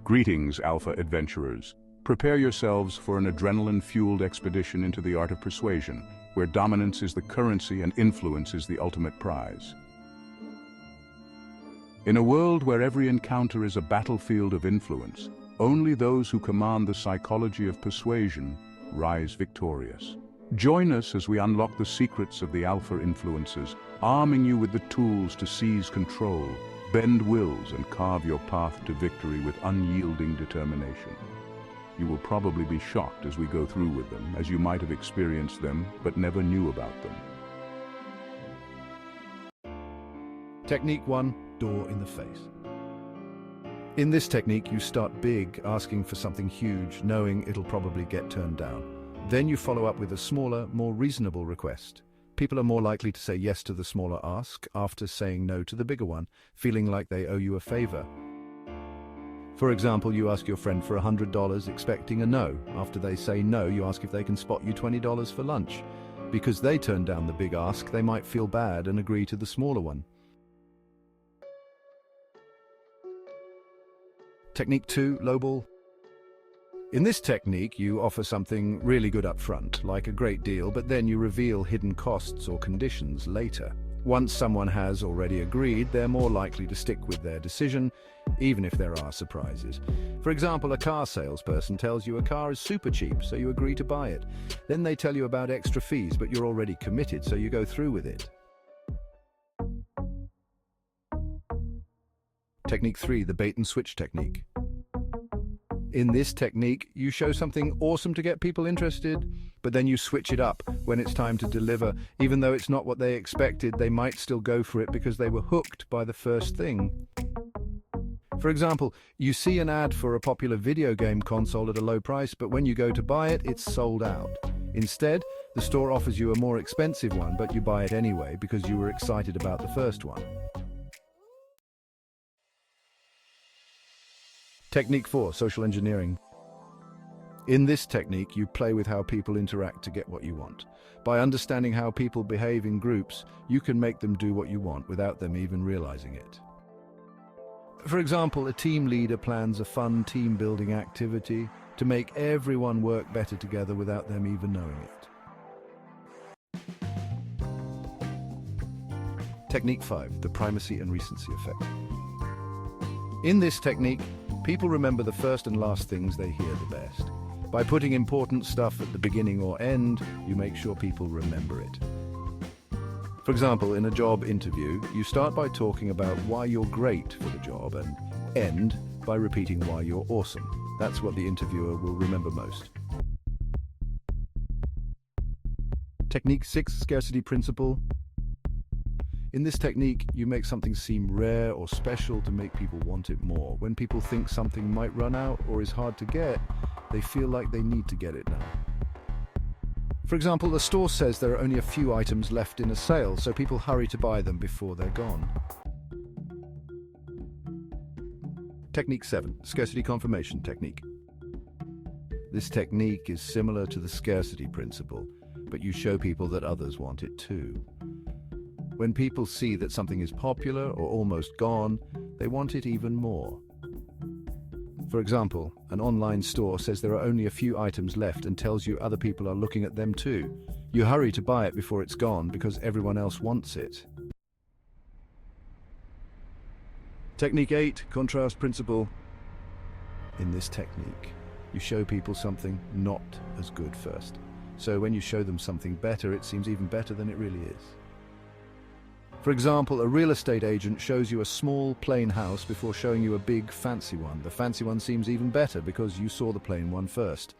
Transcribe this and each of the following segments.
Greetings, Alpha Adventurers. Prepare yourselves for an adrenaline-fueled expedition into the art of persuasion, where dominance is the currency and influence is the ultimate prize. In a world where every encounter is a battlefield of influence, only those who command the psychology of persuasion rise victorious. Join us as we unlock the secrets of the alpha influences, arming you with the tools to seize control, bend wills, and carve your path to victory with unyielding determination. You will probably be shocked as we go through with them, as you might have experienced them but never knew about them. Technique 1, door in the face. In this technique, you start big, asking for something huge, knowing it'll probably get turned down. Then you follow up with a smaller, more reasonable request. People are more likely to say yes to the smaller ask after saying no to the bigger one, feeling like they owe you a favor. For example, you ask your friend for $100 expecting a no. After they say no, you ask if they can spot you $20 for lunch. Because they turned down the big ask, they might feel bad and agree to the smaller one. Technique 2, lowball. In this technique, you offer something really good up front, like a great deal, but then you reveal hidden costs or conditions later. Once someone has already agreed, they're more likely to stick with their decision, even if there are surprises. For example, a car salesperson tells you a car is super cheap, so you agree to buy it. Then they tell you about extra fees, but you're already committed, so you go through with it. Technique 3, the bait and switch technique. In this technique, you show something awesome to get people interested, but then you switch it up when it's time to deliver. Even though it's not what they expected, they might still go for it because they were hooked by the first thing. For example, you see an ad for a popular video game console at a low price, but when you go to buy it, it's sold out. Instead, the store offers you a more expensive one, but you buy it anyway because you were excited about the first one. Technique 4, social engineering. In this technique, you play with how people interact to get what you want. By understanding how people behave in groups, you can make them do what you want without them even realizing it. For example, a team leader plans a fun team-building activity to make everyone work better together without them even knowing it. Technique 5, the primacy and recency effect. In this technique, people remember the first and last things they hear the best. By putting important stuff at the beginning or end, you make sure people remember it. For example, in a job interview, you start by talking about why you're great for the job and end by repeating why you're awesome. That's what the interviewer will remember most. Technique 6, Scarcity Principle. In this technique, you make something seem rare or special to make people want it more. When people think something might run out or is hard to get, they feel like they need to get it now. For example, the store says there are only a few items left in a sale, so people hurry to buy them before they're gone. Technique 7, Scarcity Confirmation Technique. This technique is similar to the Scarcity Principle, but you show people that others want it too. When people see that something is popular or almost gone, they want it even more. For example, an online store says there are only a few items left and tells you other people are looking at them too. You hurry to buy it before it's gone because everyone else wants it. Technique 8, Contrast Principle. In this technique, you show people something not as good first. So when you show them something better, it seems even better than it really is. For example, a real estate agent shows you a small, plain house before showing you a big, fancy one. The fancy one seems even better because you saw the plain one first.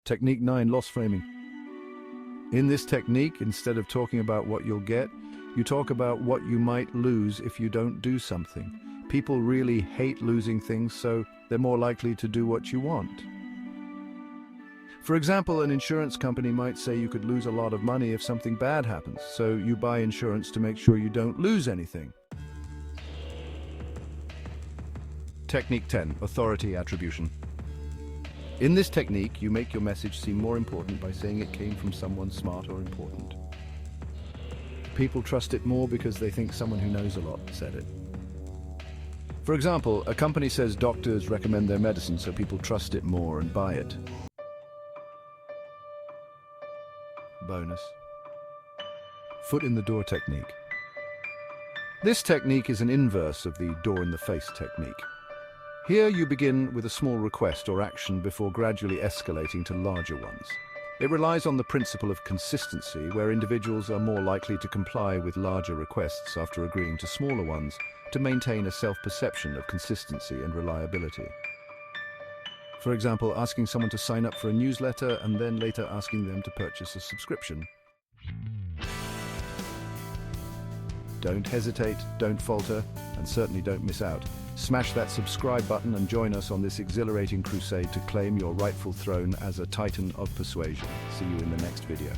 Technique 9, Loss Framing. In this technique, instead of talking about what you'll get, you talk about what you might lose if you don't do something. People really hate losing things, so they're more likely to do what you want. For example, an insurance company might say you could lose a lot of money if something bad happens, so you buy insurance to make sure you don't lose anything. Technique 10, Authority Attribution. In this technique, you make your message seem more important by saying it came from someone smart or important. People trust it more because they think someone who knows a lot said it. For example, a company says doctors recommend their medicine so people trust it more and buy it. Bonus. Foot in the door technique. This technique is an inverse of the door in the face technique. Here you begin with a small request or action before gradually escalating to larger ones. It relies on the principle of consistency, where individuals are more likely to comply with larger requests after agreeing to smaller ones to maintain a self-perception of consistency and reliability. For example, asking someone to sign up for a newsletter and then later asking them to purchase a subscription. Don't hesitate, don't falter, and certainly don't miss out. Smash that subscribe button and join us on this exhilarating crusade to claim your rightful throne as a titan of persuasion. See you in the next video.